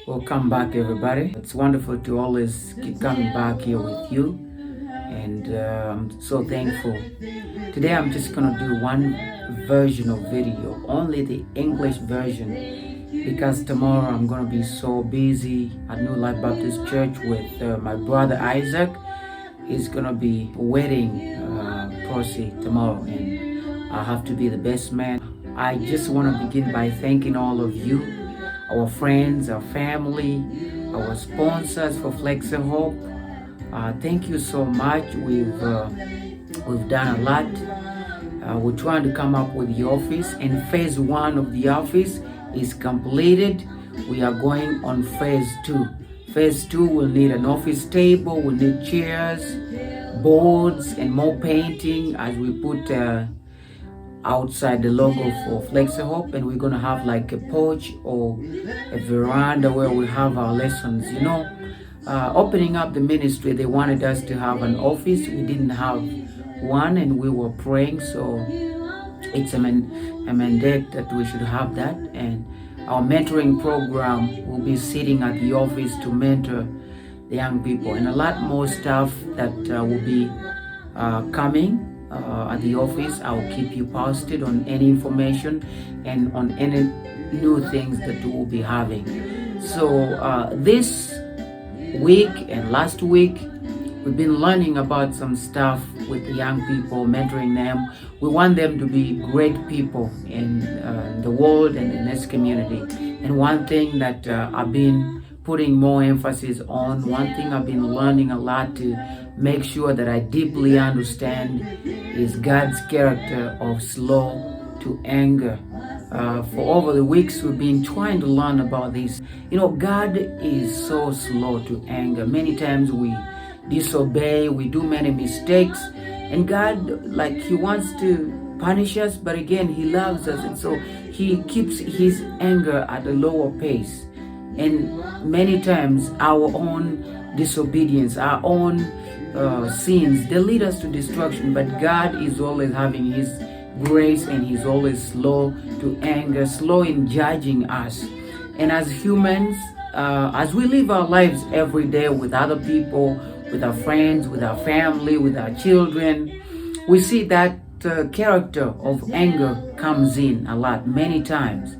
Welcome back, everybody. It's wonderful to always keep coming back here with you, and I'm so thankful. Today, I'm just gonna do one version of video, only the English version, because tomorrow I'm gonna be so busy at New Life Baptist Church with my brother Isaac. He's gonna be wedding Procy tomorrow, and I have to be the best man. I just want to begin by thanking all of you, our friends, our family, our sponsors for flexyhope. Thank you so much. We've done a lot. We're trying to come up with the office, and phase 1 of the office is completed. We are going on phase 2. Phase 2 will need an office table, we'll need chairs, boards, and more painting as we put outside the logo for flexyhope, and we're gonna have like a porch or a veranda where we have our lessons. Opening up the ministry, they wanted us to have an office. We didn't have one, and we were praying, so it's a mandate that we should have that. And our mentoring program will be sitting at the office to mentor the young people, and a lot more stuff that will be coming at the office. I will keep you posted on any information and on any new things that we will be having. So this week and last week, we've been learning about some stuff with the young people, mentoring them. We want them to be great people in the world and in this community. And one thing that I've been putting more emphasis on, one thing I've been learning a lot to make sure that I deeply understand is God's character of slow to anger. For over the weeks, we've been trying to learn about this. God is so slow to anger. Many times we disobey, we do many mistakes, and God, He wants to punish us, but again, He loves us, and so He keeps His anger at a lower pace. And many times our own disobedience, our own sins, they lead us to destruction, but God is always having His grace, and He's always slow to anger, slow in judging us. And as humans, as we live our lives every day with other people, with our friends, with our family, with our children, we see that character of anger comes in a lot, many times.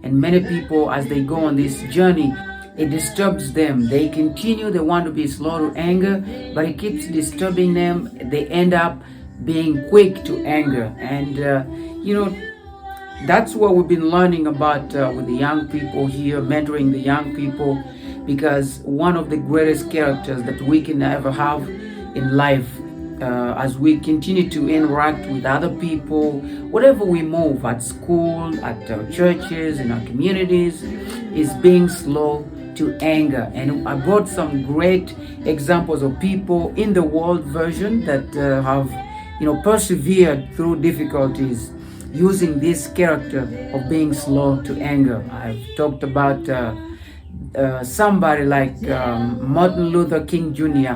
And many people, as they go on this journey, it disturbs them. They continue, they want to be slow to anger, but it keeps disturbing them. They end up being quick to anger. And, that's what we've been learning about with the young people here, mentoring the young people, because one of the greatest characters that we can ever have in life, as we continue to interact with other people, whatever we move, at school, at our churches, in our communities, is being slow to anger. And I brought some great examples of people in the world version that have persevered through difficulties using this character of being slow to anger. I've talked about somebody like Martin Luther King Jr.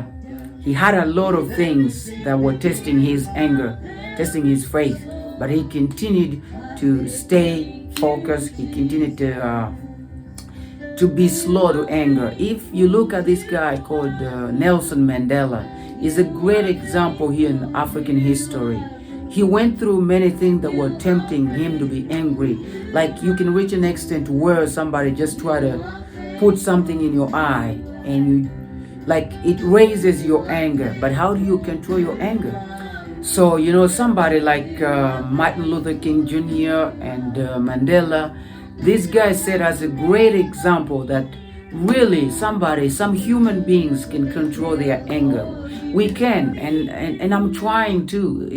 He had a lot of things that were testing his anger, testing his faith, but he continued to stay focused. He continued to be slow to anger. If you look at this guy called Nelson Mandela, he's a great example here in African history. He went through many things that were tempting him to be angry. Like, you can reach an extent where somebody just try to put something in your eye, and it raises your anger. But how do you control your anger? So, somebody like Martin Luther King Jr. and Mandela, this guy said as a great example that really some human beings can control their anger. We can, and I'm trying to.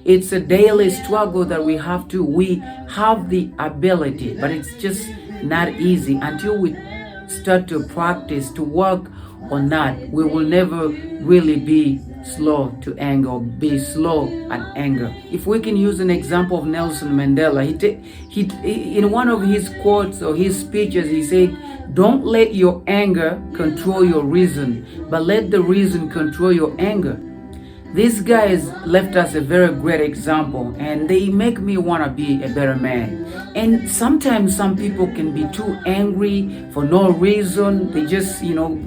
It's a daily struggle that we have to. We have the ability, but it's just not easy. Until we start to practice, to work on that, we will never really be slow to anger or be slow at anger. If we can use an example of Nelson Mandela, he in one of his quotes or his speeches, he said, "Don't let your anger control your reason, but let the reason control your anger." These guys left us a very great example, and they make me want to be a better man. And sometimes some people can be too angry for no reason. They just,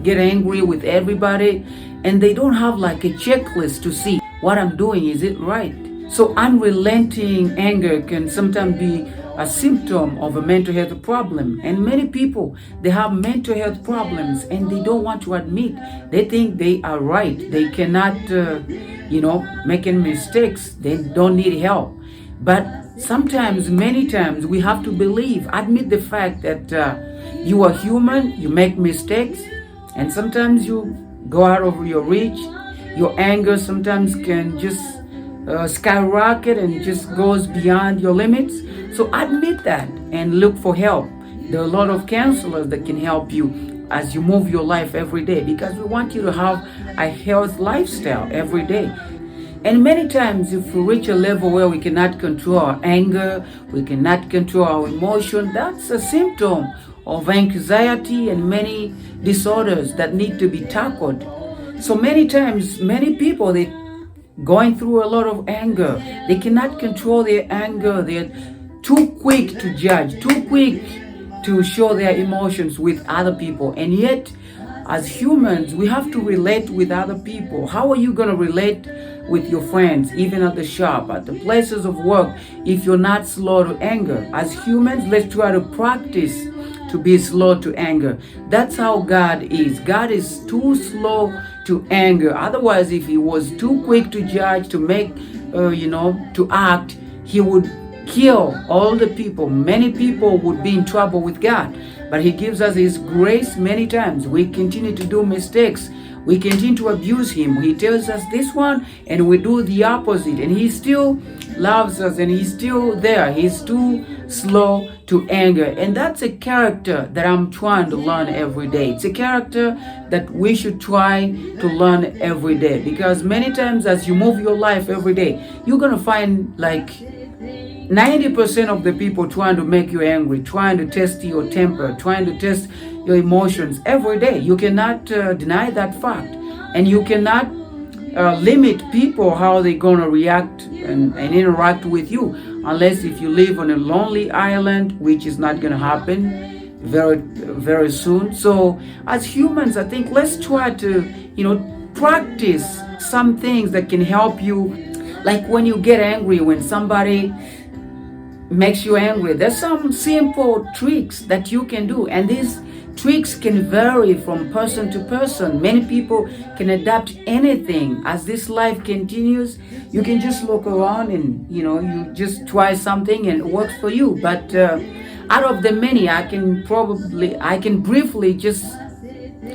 get angry with everybody, and they don't have like a checklist to see what I'm doing, is it right? So unrelenting anger can sometimes be a symptom of a mental health problem. And many people, they have mental health problems and they don't want to admit. They think they are right. They cannot, making mistakes. They don't need help. But sometimes, many times, we have to admit the fact that you are human, you make mistakes, and sometimes you go out of your reach. Your anger sometimes can just skyrocket and just goes beyond your limits. So admit that and look for help. There are a lot of counselors that can help you as you move your life every day, because we want you to have a health lifestyle every day. And many times, if we reach a level where we cannot control our anger, we cannot control our emotion, that's a symptom of anxiety and many disorders that need to be tackled. So many times, many people, they going through a lot of anger. They cannot control their anger. They're too quick to judge, too quick to show their emotions with other people. And yet, as humans, we have to relate with other people. How are you going to relate with your friends, even at the shop, at the places of work, if you're not slow to anger? As humans, let's try to practice to be slow to anger. That's how God is. God is too slow to anger. Otherwise, if he was too quick to judge, to make, to act, he would kill all the people. Many people would be in trouble with God. But he gives us his grace many times. We continue to do mistakes. We continue to abuse him. He tells us this one and we do the opposite. And he still loves us and he's still there. He's too slow to anger. And that's a character that I'm trying to learn every day. It's a character that we should try to learn every day. Because many times as you move your life every day, you're going to find like 90% of the people trying to make you angry, trying to test your temper, trying to test your emotions every day. You cannot deny that fact. And you cannot limit people how they're going to react and interact with you, unless if you live on a lonely island, which is not going to happen very, very soon. So as humans, I think let's try to, practice some things that can help you. Like when you get angry, when somebody makes you angry, there's some simple tricks that you can do, and these tricks can vary from person to person. Many people can adapt anything. As this life continues, you can just look around and you just try something and it works for you. But out of the many, I can briefly just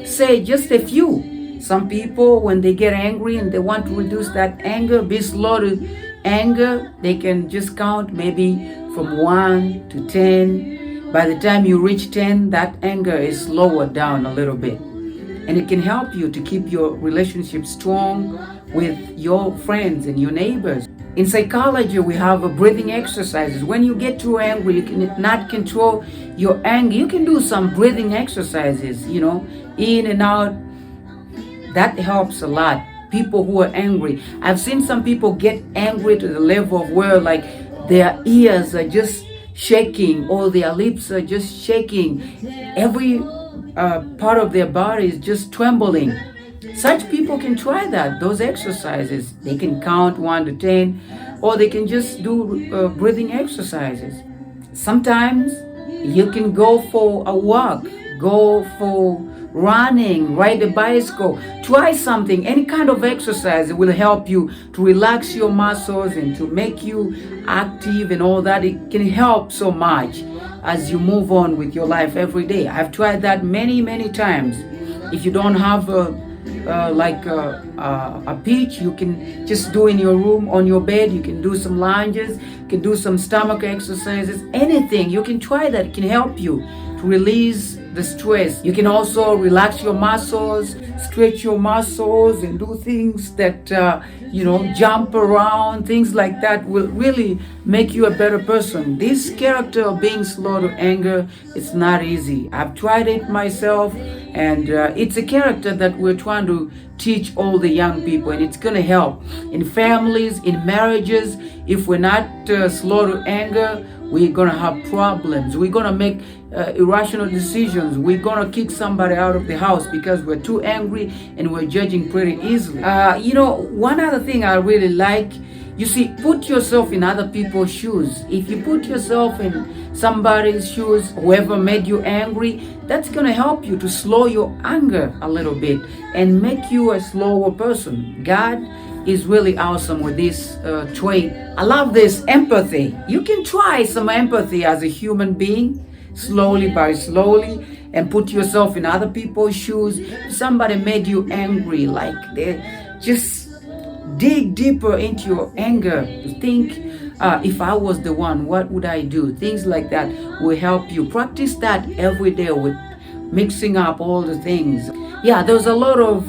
say just a few. Some people, when they get angry and they want to reduce that anger, be slow to anger, they can just count maybe from 1 to 10. By the time you reach 10, that anger is lowered down a little bit. And it can help you to keep your relationship strong with your friends and your neighbors. In psychology, we have breathing exercises. When you get too angry, you cannot control your anger, you can do some breathing exercises, in and out. That helps a lot. People who are angry. I've seen some people get angry to the level of where like their ears are just shaking or their lips are just shaking. Every part of their body is just trembling. Such people can try those exercises. They can count 1 to 10, or they can just do breathing exercises. Sometimes you can go for a walk, go for running, ride a bicycle, try something, any kind of exercise. It will help you to relax your muscles and to make you active and all that. It can help so much as you move on with your life every day. I've tried that many, many times. If you don't have a pitch, you can just do in your room, on your bed. You can do some lunges, you can do some stomach exercises, anything. You can try that. It can help you to release the stress. You can also relax your muscles, stretch your muscles, and do things that, jump around. Things like that will really make you a better person. This character of being slow to anger, it's not easy. I've tried it myself. And it's a character that we're trying to teach all the young people, and it's going to help in families, in marriages. If we're not slow to anger, we're going to have problems. We're going to make irrational decisions. We're going to kick somebody out of the house because we're too angry and we're judging pretty easily. One other thing I really like, you see, put yourself in other people's shoes. If you put yourself in somebody's shoes, whoever made you angry, that's going to help you to slow your anger a little bit and make you a slower person. God is really awesome with this trait. I love this empathy. You can try some empathy as a human being, slowly by slowly, and put yourself in other people's shoes. If somebody made you angry, like they just dig deeper into your anger to think, if I was the one, what would I do? Things like that will help you. Practice that every day with mixing up all the things. Yeah, there's a lot of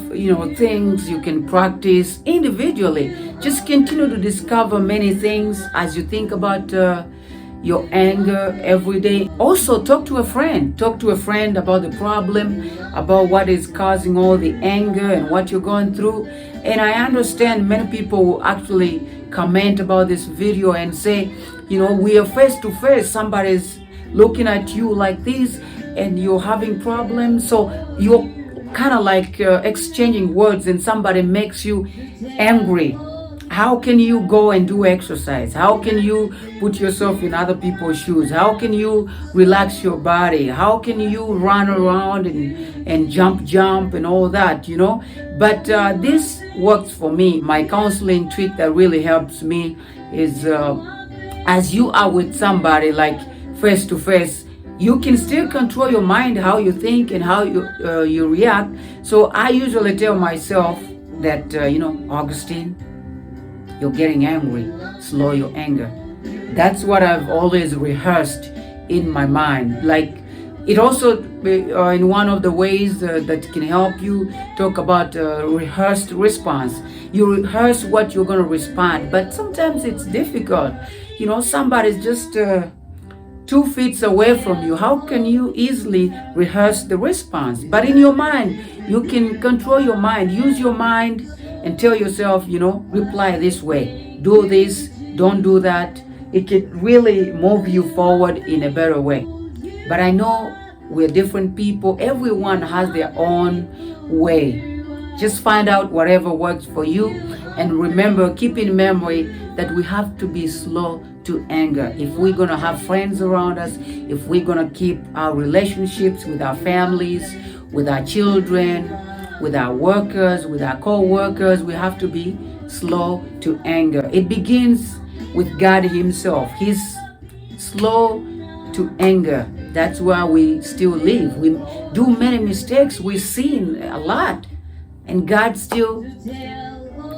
things you can practice individually. Just continue to discover many things as you think about your anger every day. Also, talk to a friend. Talk to a friend about the problem, about what is causing all the anger and what you're going through. And I understand many people will actually comment about this video and say, we are face to face. Somebody's looking at you like this and you're having problems. So you're kind of like exchanging words and somebody makes you angry. How can you go and do exercise? How can you put yourself in other people's shoes? How can you relax your body? How can you run around and jump and all that, But this works for me. My counseling trick that really helps me is as you are with somebody like face to face, you can still control your mind, how you think and how you react. So I usually tell myself that, Augustine, you're getting angry. Slow your anger. That's what I've always rehearsed in my mind. Like, it also, in one of the ways that can help you, talk about rehearsed response. You rehearse what you're going to respond, but sometimes it's difficult. Somebody's just 2 feet away from you. How can you easily rehearse the response? But in your mind, you can control your mind. Use your mind and tell yourself, reply this way, do this, don't do that. It can really move you forward in a better way. But I know we're different people. Everyone has their own way. Just find out whatever works for you. And remember, keep in memory that we have to be slow to anger. If we're going to have friends around us, if we're going to keep our relationships with our families, with our children, with our workers, with our co-workers, we have to be slow to anger. It begins with God Himself. He's slow to anger. That's why we still live. We do many mistakes. We sin a lot. And God still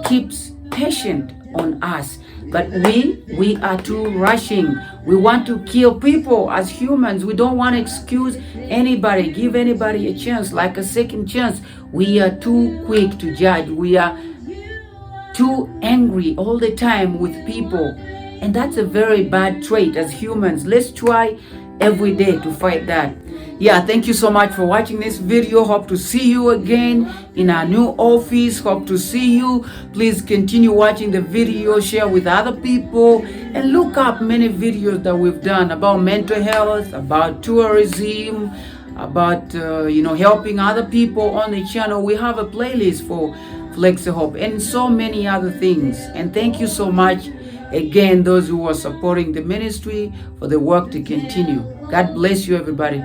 keeps patient on us. But we are too rushing. We want to kill people as humans. We don't want to excuse anybody, give anybody a chance, like a second chance. We are too quick to judge. We are too angry all the time with people. And that's a very bad trait as humans. Let's try every day to fight that. Yeah, thank you so much for watching this video. Hope to see you again in our new office. Hope to see you. Please continue watching the video, share with other people, and look up many videos that we've done about mental health, about tourism, about helping other people on the channel. We have a playlist for FlexiHope and so many other things. And thank you so much again, those who are supporting the ministry, for the work to continue. God bless you, everybody.